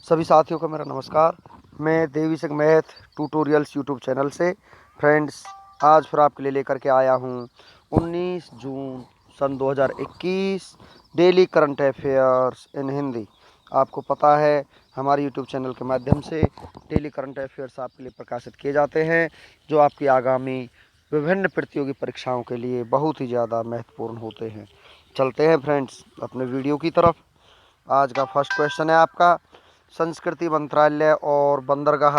सभी साथियों को मेरा नमस्कार। मैं Devi Singh math tutorials YouTube channel से। फ्रेंड्स, आज फिर आपके लिए लेकर के आया हूँ 19 जून सन 2021 daily current affairs in Hindi. आपको पता है, हमारे यूट्यूब चैनल के माध्यम से डेली करंट अफेयर्स आपके लिए प्रकाशित किए जाते हैं, जो आपकी आगामी विभिन्न प्रतियोगी परीक्षाओं के लिए बहुत ही ज़्यादा महत्वपूर्ण होते हैं। चलते हैं फ्रेंड्स अपने वीडियो की तरफ। आज का फर्स्ट क्वेश्चन है आपका, संस्कृति मंत्रालय और बंदरगाह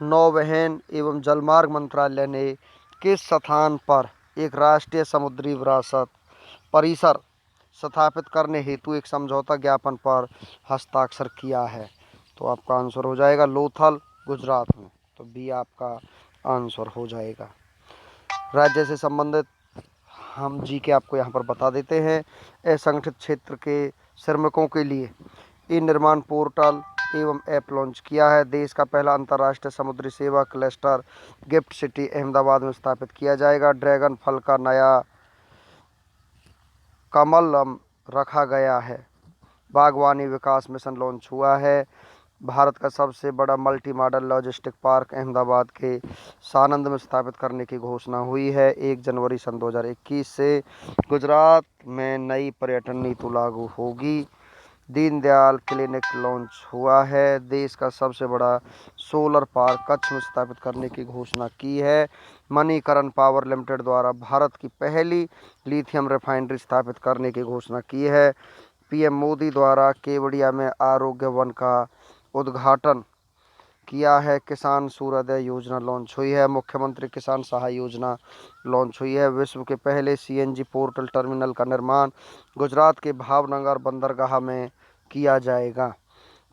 नौवहन एवं जलमार्ग मंत्रालय ने किस स्थान पर एक राष्ट्रीय समुद्री विरासत परिसर स्थापित करने हेतु एक समझौता ज्ञापन पर हस्ताक्षर किया है? तो आपका आंसर हो जाएगा लोथल, गुजरात में। तो बी आपका आंसर हो जाएगा। राज्य से संबंधित हम जी के आपको यहाँ पर बता देते हैं। असंगठित क्षेत्र के श्रमिकों के लिए ई निर्माण पोर्टल एवं ऐप लॉन्च किया है। देश का पहला अंतर्राष्ट्रीय समुद्री सेवा क्लस्टर गिफ्ट सिटी अहमदाबाद में स्थापित किया जाएगा। ड्रैगन फल का नया कमलम रखा गया है। बागवानी विकास मिशन लॉन्च हुआ है। भारत का सबसे बड़ा multi modal logistic park Ahmedabad के सानंद में स्थापित करने की घोषणा हुई है 1 जनवरी सन 2021 से। गुजरात में नई पर्यटन नीति लागू होगी। दीनदयाल क्लिनिक लॉन्च हुआ है। देश का सबसे बड़ा सोलर पार्क कच्छ में स्थापित करने की घोषणा की है। मणिकरण पावर लिमिटेड द्वारा भारत की पहली लिथियम रिफाइनरी स्थापित करने की घोषणा की है। पीएम मोदी द्वारा केवड़िया में आरोग्य वन का उद्घाटन किया है। किसान सूर्योदय योजना लॉन्च हुई है। मुख्यमंत्री किसान सहाय योजना लॉन्च हुई है। विश्व के पहले सीएनजी पोर्टल टर्मिनल का निर्माण गुजरात के भावनगर बंदरगाह में किया जाएगा।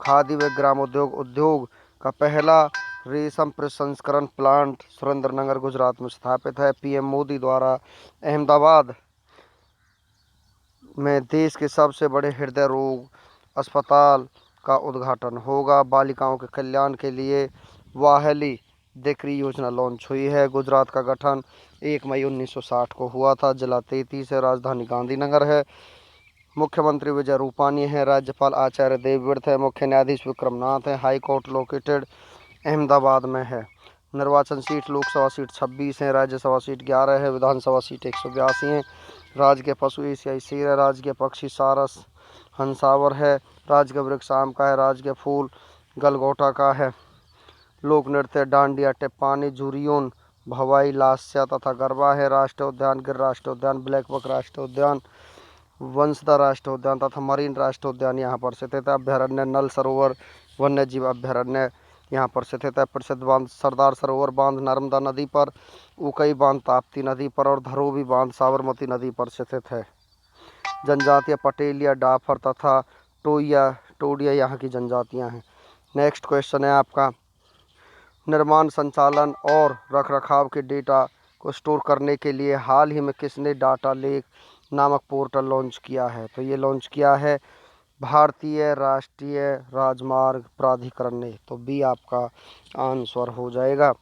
खादी व ग्रामोद्योग उद्योग का पहला रेशम प्रसंस्करण प्लांट सुरेंद्रनगर गुजरात में स्थापित है। पीएम मोदी द्वारा अहमदाबाद में देश के सबसे बड़े हृदय रोग अस्पताल का उद्घाटन होगा। बालिकाओं के कल्याण के लिए वाहली दिकरी योजना लॉन्च हुई है। गुजरात का गठन 1 मई 1960 को हुआ था। जिला 33 है। राजधानी गांधीनगर है। मुख्यमंत्री विजय रूपानी है। राज्यपाल आचार्य देवव्रत है। मुख्य न्यायाधीश विक्रमनाथ है। हाई कोर्ट लोकेटेड अहमदाबाद में है। निर्वाचन सीट लोकसभा सीट 26 है। राज्यसभा सीट 11 है। विधानसभा सीट 182 है। राजकीय पशु एशियाई शेर है। राजकीय पक्षी सारस हंसावर है। राजकीय वृक्ष आम का है। राजकीय फूल गलगोटा का है। लोक नृत्य डांडिया, टिप्पानी, झुरियोन, भवाई, लास्या तथा गरबा है। राष्ट्रीय उद्यान गिर राष्ट्रीय उद्यान, ब्लैक बक राष्ट्रीय उद्यान, वंशधा राष्ट्रीय उद्यान तथा मरीन राष्ट्रीय उद्यान यहाँ पर स्थित है। अभ्यारण्य नल सरोवर वन्य जीव अभ्यारण्य यहाँ पर स्थित है। प्रसिद्ध बांध सरदार सरोवर बांध नर्मदा नदी पर, उकई बांध ताप्ती नदी पर और धरोबी बांध साबरमती नदी पर स्थित है। जनजातियाँ पटेलिया, डाफर तथा टोडिया यहाँ की जनजातियाँ हैं। नेक्स्ट क्वेश्चन है आपका, निर्माण संचालन और रखरखाव के डेटा को स्टोर करने के लिए हाल ही में किसने डाटा लेक नामक पोर्टल लॉन्च किया है? तो ये लॉन्च किया है भारतीय राष्ट्रीय राजमार्ग प्राधिकरण ने। तो बी आपका आंसर हो जाएगा।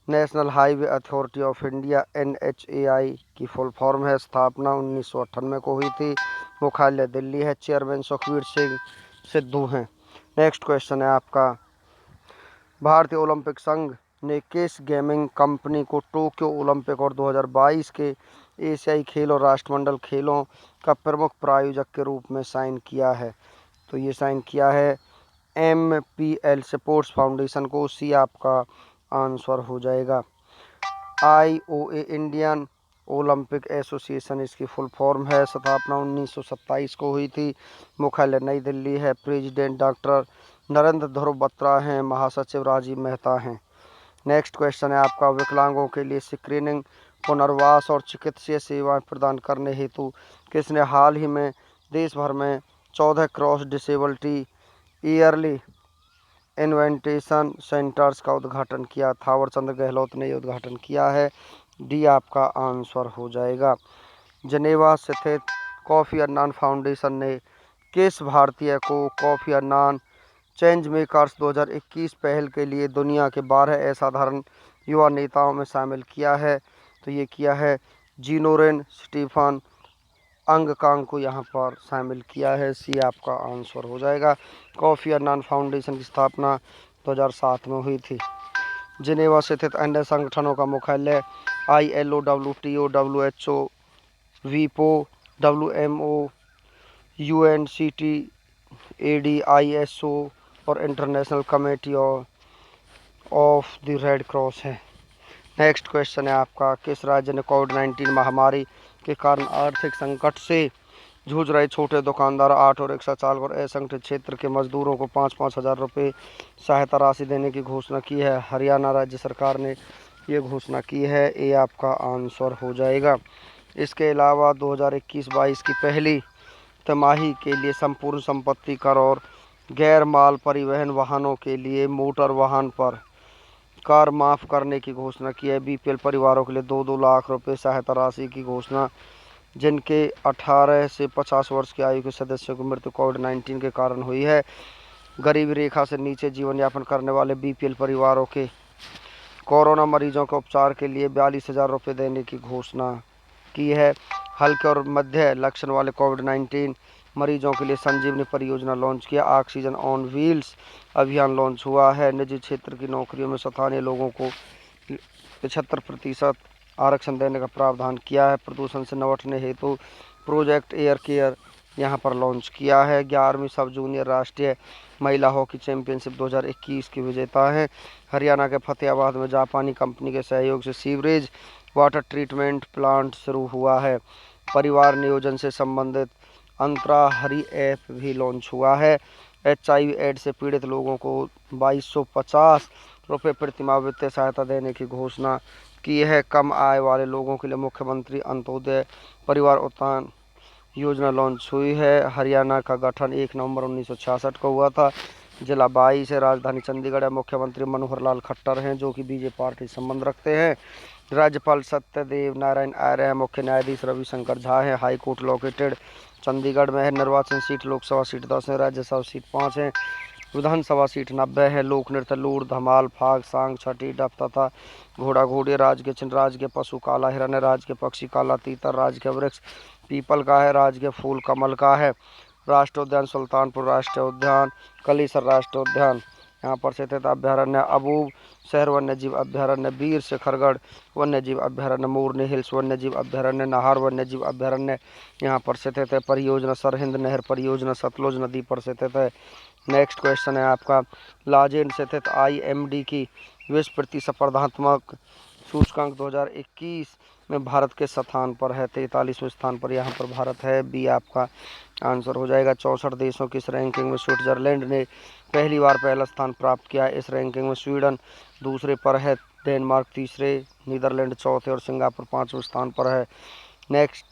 National highway authority of India NHAI की फुल फॉर्म है। स्थापना 1998 को हुई थी। मुख्यालय दिल्ली है। चेयरमैन सुखबीर सिंह सिद्धू हैं। नेक्स्ट क्वेश्चन है आपका, भारतीय ओलंपिक संघ ने किस गेमिंग कंपनी को टोक्यो ओलंपिक और 2022 के एशियाई खेल और राष्ट्रमंडल खेलों का प्रमुख प्रायोजक के रूप में साइन किया है? तो ये साइन किया है MPL स्पोर्ट्स फाउंडेशन को। सी आपका आंसर हो जाएगा। IOA इंडियन ओलंपिक एसोसिएशन इसकी फुल फॉर्म है। स्थापना 1927 को हुई थी। मुख्यालय नई दिल्ली है। प्रेसिडेंट डॉक्टर नरेंद्र ध्रुव बत्रा हैं। महासचिव राजीव मेहता हैं। नेक्स्ट क्वेश्चन है आपका, विकलांगों के लिए स्क्रीनिंग, पुनर्वास और चिकित्सीय सेवाएं प्रदान करने हेतु किसने हाल ही में देश भर में 14 क्रॉस डिसेबिलिटी ईयरली इन्वेंटेशन सेंटर्स का उद्घाटन किया? थावरचंद गहलोत ने ये उद्घाटन किया है। डी आपका आंसर हो जाएगा। जनेवा स्थित कॉफ़ी अन्नान फाउंडेशन ने किस भारतीय को कॉफ़ी अन्नान चेंज मेकर्स 2021 पहल के लिए दुनिया के 12 असाधारण युवा नेताओं में शामिल किया है? तो ये किया है जीनोरेन स्टीफन अंगकांग को यहाँ पर शामिल किया है। सी आपका आंसर हो जाएगा। कॉफ़ी अन्नान फाउंडेशन की स्थापना 2007 में हुई थी। जिनेवा से स्थित अन्य संगठनों का मुख्यालय ILO, WTO, WHO, WIPO, WMO, UNCTAD, ISO और international committee of the red cross है। नेक्स्ट क्वेश्चन है आपका, किस राज्य ने कोविड-19 महामारी के कारण आर्थिक संकट से जूझ रहे छोटे दुकानदार, ऑटो रिक्शा चालक और असंगठित क्षेत्र के मजदूरों को 5-5 हज़ार रुपये सहायता राशि देने की घोषणा की है? हरियाणा राज्य सरकार ने ये घोषणा की है। ये आपका आंसर हो जाएगा। इसके अलावा 2021-22 की पहली तिमाही के लिए संपूर्ण संपत्ति कर और गैर माल परिवहन वाहनों के लिए मोटर वाहन पर कर माफ़ करने की घोषणा की है। BPL परिवारों के लिए 2-2 लाख रुपये सहायता राशि की घोषणा, जिनके 18 से 50 वर्ष की आयु के सदस्यों की मृत्यु कोविड-19 के कारण हुई है। गरीबी रेखा से नीचे जीवन यापन करने वाले BPL परिवारों के कोरोना मरीजों के उपचार के लिए 42,000 रुपये देने की घोषणा की है। हल्के और मध्य लक्षण वाले कोविड-19 मरीजों के लिए संजीवनी परियोजना लॉन्च किया। ऑक्सीजन ऑन व्हील्स अभियान लॉन्च हुआ है। निजी क्षेत्र की नौकरियों में स्थानीय लोगों को 75% आरक्षण देने का प्रावधान किया है। प्रदूषण से निपटने हेतु प्रोजेक्ट एयर केयर यहाँ पर लॉन्च किया है। 11वीं सब जूनियर राष्ट्रीय महिला हॉकी चैंपियनशिप 2021 की विजेता हैं। हरियाणा के फतेहाबाद में जापानी कंपनी के सहयोग से सीवरेज वाटर ट्रीटमेंट प्लांट शुरू हुआ है। परिवार नियोजन से संबंधित अंतराहरी ऐप भी लॉन्च हुआ है। HIV एड्स से पीड़ित लोगों को 2250 रुपये प्रतिमाह वित्तीय सहायता देने की घोषणा की है। कम आय वाले लोगों के लिए मुख्यमंत्री अंत्योदय परिवार उत्थान योजना लॉन्च हुई है। हरियाणा का गठन 1 नवंबर 1966 को हुआ था। जिला 22 है। राजधानी चंडीगढ़ है। मुख्यमंत्री मनोहर लाल खट्टर हैं, जो कि BJP पार्टी से संबंध रखते हैं। राज्यपाल सत्यदेव नारायण आर्य है। मुख्य न्यायाधीश रविशंकर झा है। हाई कोर्ट लोकेटेड चंडीगढ़ में है। निर्वाचन सीट लोकसभा सीट 10 है। राज्यसभा सीट 5 है। विधानसभा सीट 90 है। लोक नृत्य लूड़, धमाल, फाग, सांग, छठी, डफ तथा घोड़ा घोड़ी। राज्य के चिन्ह, राज्य के पशु काला हिरण है। राज्य के पक्षी काला तीतर। राज्य के वृक्ष पीपल का है। राज्य के फूल कमल का है। राष्ट्रीय उद्यान सुल्तानपुर राष्ट्रीय उद्यान, कलीसर राष्ट्रीय उद्यान यहाँ पर स्थित अभ्यारण्य, अबूब शहर वन्यजीव अभ्यारण्य, वीर शिखरगढ़ वन्यजीव अभ्यारण्य, मोरनी हिल्स वन्यजीव अभ्यारण्य, नाहर वन्यजीव अभ्यारण्य यहाँ पर स्थित है। परियोजना सरहिंद नहर परियोजना सतलुज नदी पर स्थित है। नेक्स्ट क्वेश्चन है आपका, लाजेंड से स्थित IMD की विश्व प्रतिस्पर्धात्मक सूचकांक 2021 में भारत के स्थान पर है? 43वें स्थान पर यहाँ पर भारत है। बी आपका आंसर हो जाएगा। 64 देशों की इस रैंकिंग में स्विट्जरलैंड ने पहली बार पहला स्थान प्राप्त किया। इस रैंकिंग में स्वीडन दूसरे पर है, डेनमार्क तीसरे, नीदरलैंड चौथे और सिंगापुर 5वें स्थान पर है। नेक्स्ट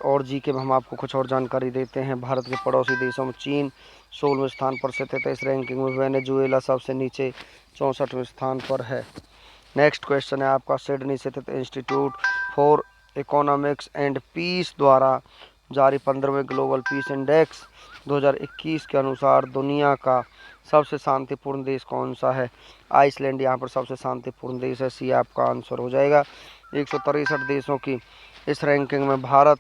और GK में हम आपको कुछ और जानकारी देते हैं। भारत के पड़ोसी देशों में चीन 16वें स्थान पर स्थित है। इस रैंकिंग में वेनेजुएला सबसे नीचे 64वें स्थान पर है। नेक्स्ट क्वेश्चन है आपका, सिडनी से स्थित institute for economics and peace द्वारा जारी 15वें ग्लोबल पीस इंडेक्स 2021 के अनुसार दुनिया का सबसे शांतिपूर्ण देश कौन सा है? आइसलैंड यहाँ पर सबसे शांतिपूर्ण देश है। सी आपका आंसर हो जाएगा। 163 देशों की इस रैंकिंग में भारत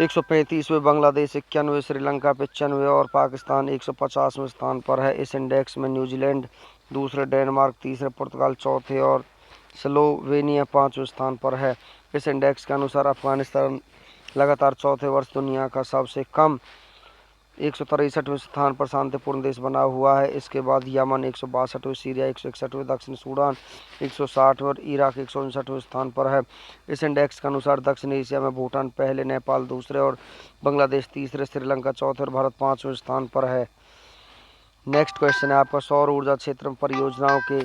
135वें, बांग्लादेश 91वें, श्रीलंका 95वें और पाकिस्तान 150वें स्थान पर है। इस इंडेक्स में न्यूजीलैंड दूसरे, डेनमार्क तीसरे, पुर्तगाल चौथे और स्लोवेनिया 5वें स्थान पर है। इस इंडेक्स के अनुसार अफगानिस्तान लगातार चौथे वर्ष दुनिया का सबसे कम 163वें स्थान पर शांतिपूर्ण देश बना हुआ है। इसके बाद यमन 162वें, सीरिया 161वें, दक्षिण सूडान 160वें और इराक 159वें स्थान पर है। इस इंडेक्स के अनुसार दक्षिण एशिया में भूटान पहले, नेपाल दूसरे और बांग्लादेश तीसरे, श्रीलंका चौथे और भारत 5वें स्थान पर है। नेक्स्ट क्वेश्चन है आपका, सौर ऊर्जा क्षेत्र में परियोजनाओं के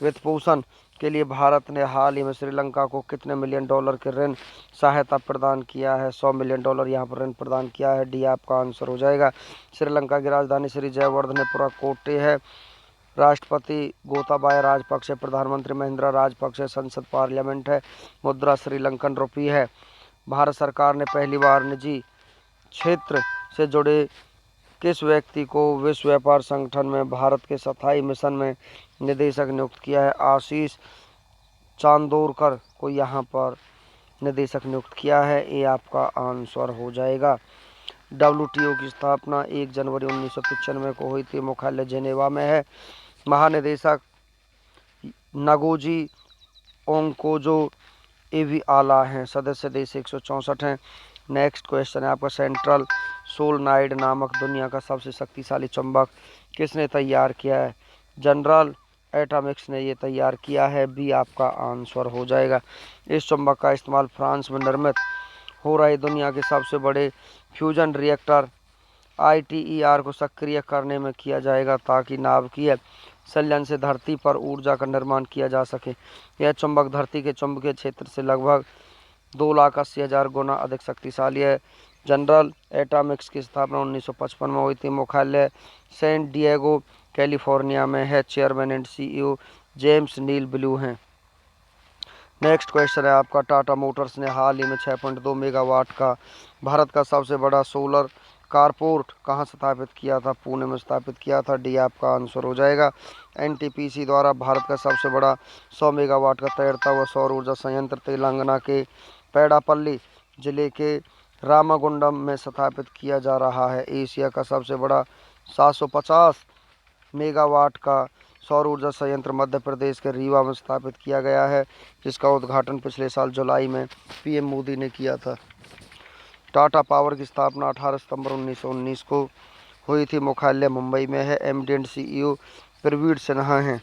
वित्तपोषण के लिए भारत ने हाल ही में श्रीलंका को कितने मिलियन डॉलर के ऋण सहायता प्रदान किया है? 100 मिलियन डॉलर यहाँ पर ऋण प्रदान किया है। डी आपका आंसर हो जाएगा। श्रीलंका की राजधानी श्री जयवर्धनेपुरा कोटे है। राष्ट्रपति गोताबाया राजपक्ष है। प्रधानमंत्री महिंद्रा राजपक्ष है। संसद पार्लियामेंट है। मुद्रा श्रीलंकन रुपी है। भारत सरकार ने पहली बार निजी क्षेत्र से जुड़े किस व्यक्ति को विश्व व्यापार संगठन में भारत के स्थायी मिशन में निदेशक नियुक्त किया है? आशीष चांदोरकर को यहाँ पर निदेशक नियुक्त किया है? ये आपका आंसर हो जाएगा। WTO की स्थापना 1 जनवरी 1995 को हुई थी। मुख्यालय जेनेवा में है। महानिदेशक नगोजी ओंकोजो एविआला हैं। सदस्य देश 164 हैं। नेक्स्ट क्वेश्चन है आपका, सेंट्रल सोलनाइड नामक दुनिया का सबसे शक्तिशाली चुंबक किसने तैयार किया है? जनरल एटॉमिक्स ने ये तैयार किया है। बी आपका आंसर हो जाएगा। इस चुंबक का इस्तेमाल फ्रांस में निर्मित हो रहे दुनिया के सबसे बड़े फ्यूजन रिएक्टर ITER को सक्रिय करने में किया जाएगा, ताकि नाभिकीय संलयन से धरती पर ऊर्जा का निर्माण किया जा सके। यह चुंबक धरती के चुंबकीय क्षेत्र से लगभग 2,80,000 गुना अधिक शक्तिशाली है। जनरल एटॉमिक्स की स्थापना 1955 में हुई थी। मुख्यालय सैन डिएगो कैलिफोर्निया में है। Chairman and CEO James Neil Blue हैं। नेक्स्ट क्वेश्चन है आपका, टाटा मोटर्स ने हाल ही में 6.2 मेगावाट का भारत का सबसे बड़ा सोलर कारपोर्ट कहाँ स्थापित किया था? पुणे में स्थापित किया था। डी आपका आंसर हो जाएगा। NTPC द्वारा भारत का सबसे बड़ा 100 मेगावाट का तैरता हुआ सौर ऊर्जा संयंत्र तेलंगाना के पेडापल्ली जिले के रामागुंडम में स्थापित किया जा रहा है। एशिया का सबसे बड़ा 750 मेगावाट का सौर ऊर्जा संयंत्र मध्य प्रदेश के रीवा में स्थापित किया गया है, जिसका उद्घाटन पिछले साल जुलाई में PM मोदी ने किया था। टाटा पावर की स्थापना 18 सितंबर 1919 को हुई थी। मुख्यालय मुंबई में है। MD and CEO Praveen Sinha हैं।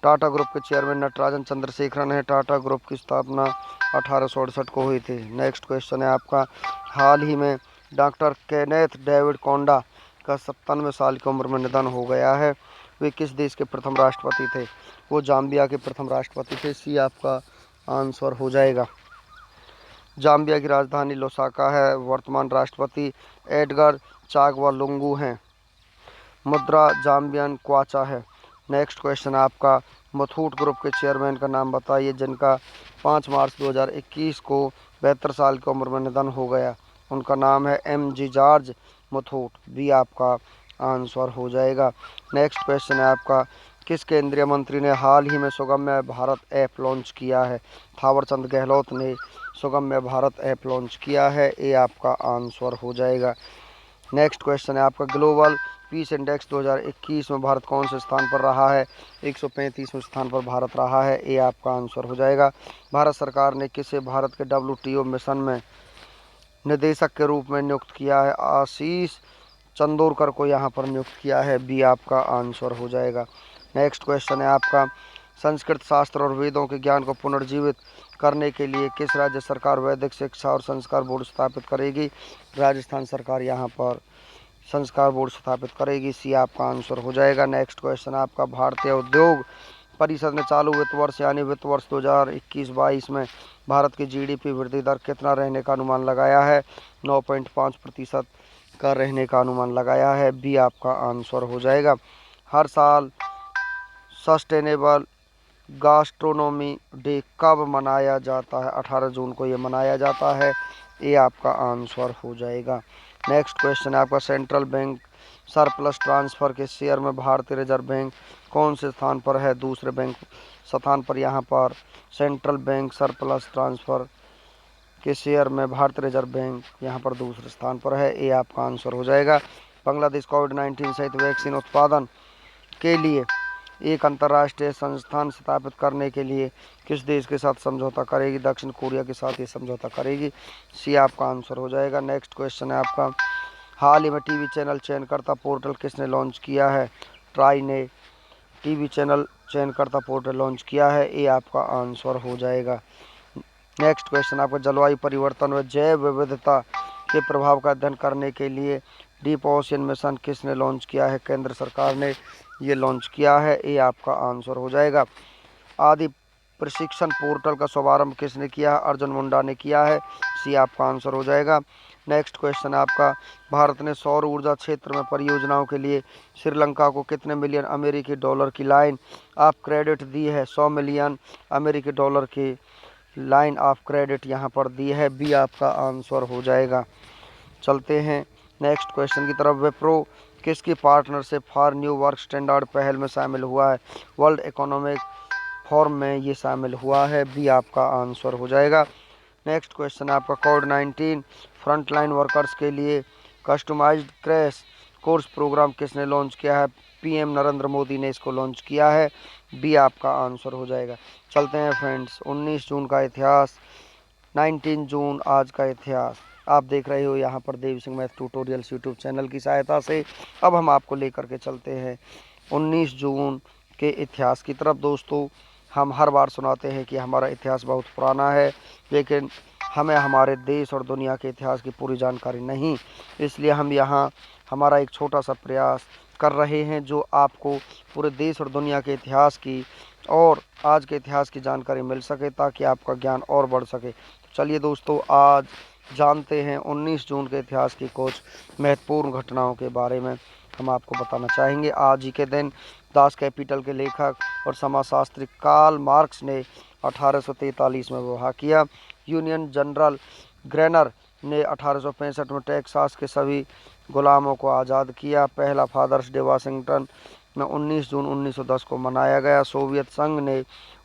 टाटा ग्रुप के चेयरमैन नटराजन चंद्रशेखरन है। टाटा ग्रुप की स्थापना 1868 को हुई थी। नेक्स्ट क्वेश्चन है आपका, हाल ही में डॉक्टर केनेथ डेविड कोंडा का 97 साल की उम्र में निधन हो गया है। वे किस देश के प्रथम राष्ट्रपति थे? वो जाम्बिया के प्रथम राष्ट्रपति थे। सी आपका आंसर हो जाएगा। जाम्बिया की राजधानी लुसाका है। वर्तमान राष्ट्रपति एडगर चागवा लुंगू हैं। मुद्रा जाम्बियन क्वाचा है। नेक्स्ट क्वेश्चन आपका, मुथूट ग्रुप के चेयरमैन का नाम बताइए, जिनका 5 मार्च 2021 को 72 साल की उम्र में निधन हो गया। उनका नाम है MG जॉर्ज मुथूट। बी आपका आंसर हो जाएगा। नेक्स्ट क्वेश्चन है आपका, किस केंद्रीय मंत्री ने हाल ही में सुगम्य भारत ऐप लॉन्च किया है? थावरचंद गहलोत ने सुगम्य भारत ऐप लॉन्च किया है। ये आपका आंसर हो जाएगा। नेक्स्ट क्वेश्चन है आपका, ग्लोबल पीस इंडेक्स 2021 में भारत कौन से स्थान पर रहा है? 135वें स्थान पर भारत रहा है। ये आपका आंसर हो जाएगा। भारत सरकार ने किसे भारत के WTO मिशन में निदेशक के रूप में नियुक्त किया है? आशीष चंदोरकर को यहाँ पर नियुक्त किया है। बी आपका आंसर हो जाएगा। नेक्स्ट क्वेश्चन है आपका, संस्कृत शास्त्र और वेदों के ज्ञान को पुनर्जीवित करने के लिए किस राज्य सरकार वैदिक शिक्षा और संस्कार बोर्ड स्थापित करेगी? राजस्थान सरकार यहाँ पर संस्कार बोर्ड स्थापित करेगी। सी आपका आंसर हो जाएगा। नेक्स्ट क्वेश्चन आपका, भारतीय उद्योग परिषद ने चालू वित्त वर्ष यानी वित्त वर्ष 2021-22 में भारत की GDP वृद्धि दर कितना रहने का अनुमान लगाया है? 9.5% का रहने का अनुमान लगाया है। बी आपका आंसर हो जाएगा। हर साल सस्टेनेबल गास्ट्रोनोमी डे कब मनाया जाता है? 18 जून को ये मनाया जाता है। ये आपका आंसर हो जाएगा। नेक्स्ट क्वेश्चन है आपका, सेंट्रल बैंक सरप्लस ट्रांसफ़र के शेयर में भारतीय रिजर्व बैंक कौन से स्थान पर है? दूसरे बैंक स्थान पर यहाँ पर सेंट्रल बैंक सरप्लस ट्रांसफ़र के शेयर में भारतीय रिजर्व बैंक यहाँ पर दूसरे स्थान पर है। ये आपका आंसर हो जाएगा। बांग्लादेश कोविड-19 सहित वैक्सीन उत्पादन के लिए एक अंतर्राष्ट्रीय संस्थान स्थापित करने के लिए किस देश के साथ समझौता करेगी? दक्षिण कोरिया के साथ ये समझौता करेगी। सी आपका आंसर हो जाएगा। नेक्स्ट क्वेश्चन है आपका, हाल ही में टीवी चैनल चयनकर्ता पोर्टल किसने लॉन्च किया है? ट्राई ने टीवी चैनल चयनकर्ता पोर्टल लॉन्च किया है। ये आपका आंसर हो जाएगा। नेक्स्ट क्वेश्चन आपका, जलवायु परिवर्तन व जैव विविधता के प्रभाव का अध्ययन करने के लिए डीप ओशन मिशन किसने लॉन्च किया है? केंद्र सरकार ने ये लॉन्च किया है। ये आपका आंसर हो जाएगा। आदि प्रशिक्षण पोर्टल का शुभारंभ किसने किया है? अर्जुन मुंडा ने किया है। सी आपका आंसर हो जाएगा। नेक्स्ट क्वेश्चन है आपका, भारत ने सौर ऊर्जा क्षेत्र में परियोजनाओं के लिए श्रीलंका को कितने मिलियन अमेरिकी डॉलर की लाइन ऑफ क्रेडिट दी है? 100 मिलियन अमेरिकी डॉलर की लाइन ऑफ क्रेडिट यहाँ पर दी है। बी आपका आंसर हो जाएगा। चलते हैं नेक्स्ट क्वेश्चन की तरफ। विप्रो किसकी partnership for new work standard पहल में शामिल हुआ है? वर्ल्ड इकोनॉमिक फोरम में ये शामिल हुआ है। बी आपका आंसर हो जाएगा। नेक्स्ट क्वेश्चन है आपका कोविड-19 फ्रंटलाइन वर्कर्स के लिए कस्टमाइज्ड क्रैश कोर्स प्रोग्राम किसने लॉन्च किया है? पीएम नरेंद्र मोदी ने इसको लॉन्च किया है। बी आपका आंसर हो जाएगा। चलते हैं फ्रेंड्स, 19 जून का इतिहास, 19 जून आज का इतिहास। आप देख रहे हो यहाँ पर Dev Singh math tutorials YouTube channel की सहायता से। अब हम आपको लेकर के चलते हैं 19 जून के इतिहास की तरफ। दोस्तों, हम हर बार सुनाते हैं कि हमारा इतिहास बहुत पुराना है, लेकिन हमें हमारे देश और दुनिया के इतिहास की पूरी जानकारी नहीं, इसलिए हम यहाँ हमारा एक छोटा सा प्रयास कर रहे हैं जो आपको पूरे देश और दुनिया के इतिहास की और आज के इतिहास की जानकारी मिल सके, ताकि आपका ज्ञान और बढ़ सके। तो चलिए दोस्तों, आज जानते हैं 19 जून के इतिहास की कुछ महत्वपूर्ण घटनाओं के बारे में हम आपको बताना चाहेंगे। आज ही के दिन दास कैपिटल के लेखक और समाजशास्त्री कार्ल मार्क्स ने 1843 में विवाह किया। यूनियन जनरल ग्रेनर ने 1865 में टेक्सास के सभी गुलामों को आज़ाद किया। पहला फादर्स डे वाशिंगटन में 19 जून 1910 को मनाया गया। सोवियत संघ ने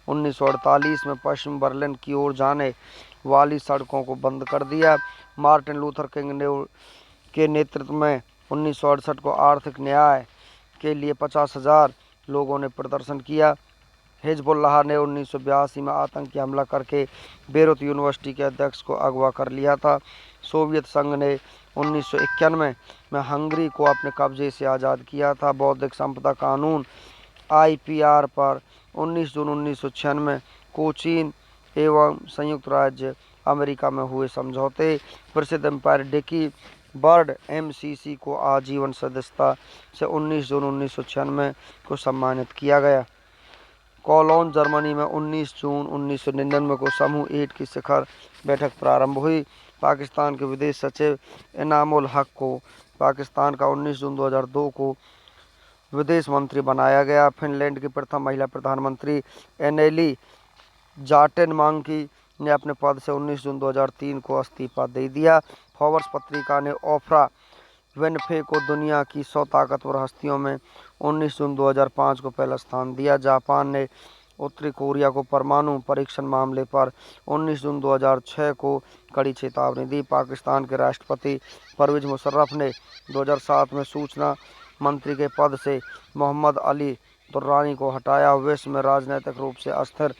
1948 में पश्चिम बर्लिन की ओर जाने वाली सड़कों को बंद कर दिया। मार्टिन लूथर किंग के नेतृत्व में 1968 को आर्थिक न्याय के लिए 50,000 लोगों ने प्रदर्शन किया। हिजबुल्लाह ने 1982 में आतंकी हमला करके बेरूत यूनिवर्सिटी के अध्यक्ष को अगवा कर लिया था। सोवियत संघ ने 1991 में हंगरी को अपने कब्जे से आज़ाद किया था। बौद्धिक संपदा कानून IPR पर 19 जून 1996 कोचीन एवं संयुक्त राज्य अमेरिका में हुए समझौते। प्रसिद्ध एम्पायर डिकी बर्ड MCC को आजीवन सदस्यता से 19 जून 1996 को सम्मानित किया गया। कोलोन जर्मनी में 19 जून 1999 को समूह 8 की शिखर बैठक प्रारंभ हुई। पाकिस्तान के विदेश सचिव इनामुल हक को पाकिस्तान का 19 जून 2002 को विदेश मंत्री बनाया गया। फिनलैंड की प्रथम महिला प्रधानमंत्री एनेली जाटेनमांकी ने अपने पद से 19 जून 2003 को इस्तीफा दे दिया। फोर्ब्स पत्रिका ने ओफ्रा विनफ्रे को दुनिया की 100 ताकतवर हस्तियों में 19 जून 2005 को पहला स्थान दिया। जापान ने उत्तरी कोरिया को परमाणु परीक्षण मामले पर 19 जून 2006 को कड़ी चेतावनी दी। पाकिस्तान के राष्ट्रपति परवेज मुशर्रफ ने 2007 में सूचना मंत्री के पद से मोहम्मद अली दुर्रानी को हटाया। विश्व में राजनीतिक रूप से अस्थिर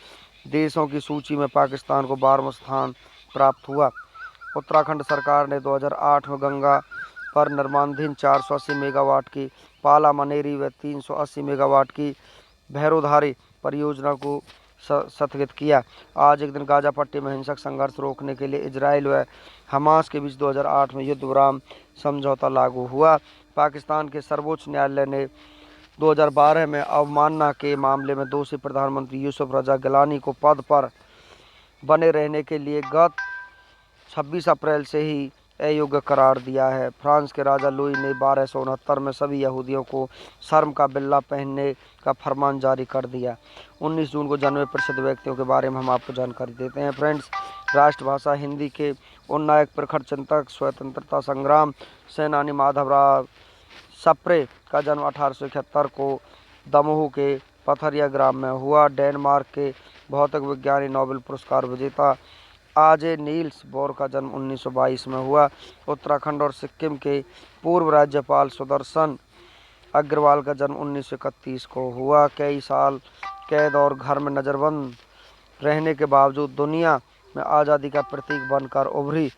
देशों की सूची में पाकिस्तान को 12वां स्थान प्राप्त हुआ। उत्तराखंड सरकार ने 2008 में गंगा पर निर्माणाधीन 480 मेगावाट की पाला मनेरी व 380 मेगावाट की भैरोधारी परियोजना को स्थगित किया। आज एक दिन गाजा पट्टी में हिंसक संघर्ष रोकने के लिए इजराइल व हमास के बीच 2008 में युद्ध विराम समझौता लागू हुआ। पाकिस्तान के सर्वोच्च न्यायालय ने 2012 में अवमानना के मामले में दोषी प्रधानमंत्री यूसुफ रजा गिलानी को पद पर बने रहने के लिए गत 26 अप्रैल से ही अयोग्य करार दिया है। फ्रांस के राजा लुई ने 1269 में सभी यहूदियों को शर्म का बिल्ला पहनने का फरमान जारी कर दिया। 19 जून को जन्मे प्रसिद्ध व्यक्तियों के बारे में हम आपको जानकारी देते हैं फ्रेंड्स। राष्ट्रभाषा हिंदी के उन नायक प्रखर चिंतक स्वतंत्रता संग्राम सेनानी माधवराव सप्रे का जन्म 1871 को दमोह के पथरिया ग्राम में हुआ। डेनमार्क के भौतिक विज्ञानी नोबेल पुरस्कार विजेता आजे नील्स बोर का जन्म 1922 में हुआ। उत्तराखंड और सिक्किम के पूर्व राज्यपाल सुदर्शन अग्रवाल का जन्म 1931 को हुआ। कई साल कैद और घर में नज़रबंद रहने के बावजूद दुनिया में आज़ादी का प्रतीक बनकर उभरी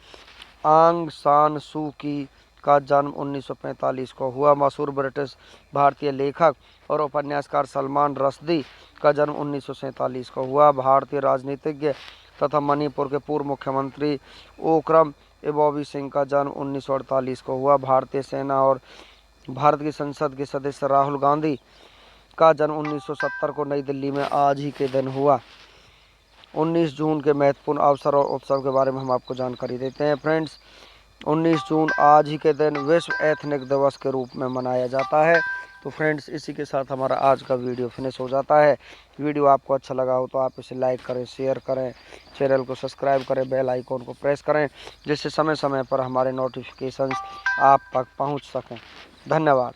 आंग सान सू की का जन्म 1945 को हुआ। मशहूर ब्रिटिश भारतीय लेखक और उपन्यासकार सलमान रश्दी का जन्म 1947 को हुआ। भारतीय राजनीतिज्ञ तथा मणिपुर के पूर्व मुख्यमंत्री ओक्रम एबोवी सिंह का जन्म 1948 को हुआ। भारतीय सेना और भारत की संसद के सदस्य राहुल गांधी का जन्म 1970 को नई दिल्ली में आज ही के दिन हुआ। 19 जून के महत्वपूर्ण अवसर और उत्सव के बारे में हम आपको जानकारी देते हैं फ्रेंड्स। 19 जून आज ही के दिन विश्व एथनिक दिवस के रूप में मनाया जाता है। तो फ्रेंड्स, इसी के साथ हमारा आज का वीडियो फिनिश हो जाता है। वीडियो आपको अच्छा लगा हो तो आप इसे लाइक करें, शेयर करें, चैनल को सब्सक्राइब करें, बेल आइकॉन को प्रेस करें, जिससे समय समय पर हमारे नोटिफिकेशंस आप तक पहुंच सकें। धन्यवाद।